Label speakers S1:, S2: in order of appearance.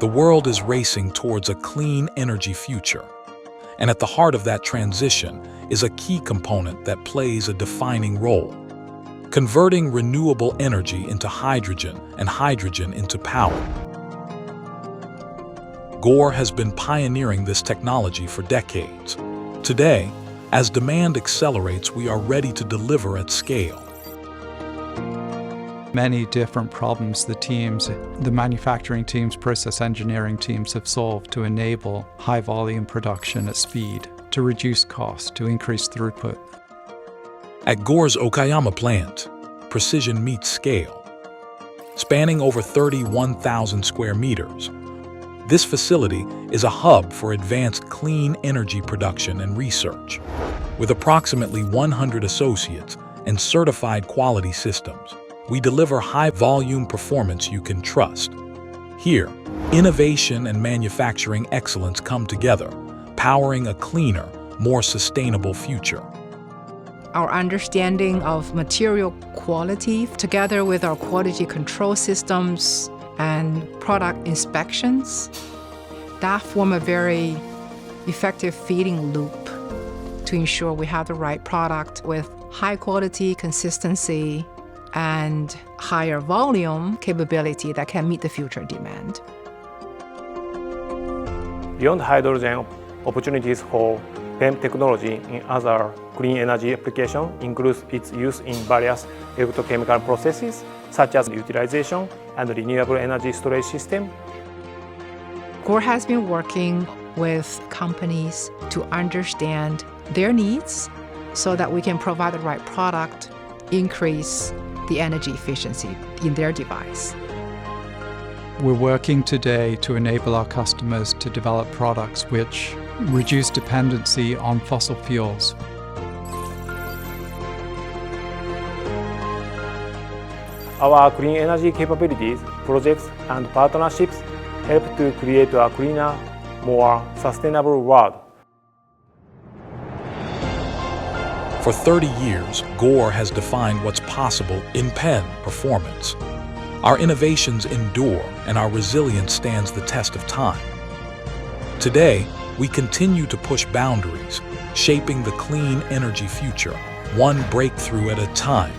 S1: The world is racing towards a clean energy future. And at the heart of that transition is a key component that plays a defining role: converting renewable energy into hydrogen and hydrogen into power. Gore has been pioneering this technology for decades. Today, as demand accelerates, we are ready to deliver at scale.
S2: Many different problems the manufacturing teams, process engineering teams have solved to enable high volume production at speed, to reduce costs, to increase throughput.
S1: At Gore's Okayama plant, precision meets scale. Spanning over 31,000 square meters, this facility is a hub for advanced clean energy production and research. With approximately 100 associates and certified quality systems, we deliver high-volume performance you can trust. Here, innovation and manufacturing excellence come together, powering a cleaner, more sustainable future.
S3: Our understanding of material quality, together with our quality control systems and product inspections, that form a very effective feeding loop to ensure we have the right product with high quality, consistency, and higher volume capability that can meet the future demand.
S4: Beyond hydrogen, opportunities for PEM technology in other clean energy applications includes its use in various electrochemical processes, such as utilization and renewable energy storage system.
S3: Gore has been working with companies to understand their needs so that we can provide the right product, increase the energy efficiency in their device.
S2: We're working today to enable our customers to develop products which reduce dependency on fossil fuels.
S4: Our clean energy capabilities, projects, and partnerships help to create a cleaner, more sustainable world.
S1: For 30 years, Gore has defined what's possible in PEM performance. Our innovations endure, and our resilience stands the test of time. Today, we continue to push boundaries, shaping the clean energy future, one breakthrough at a time.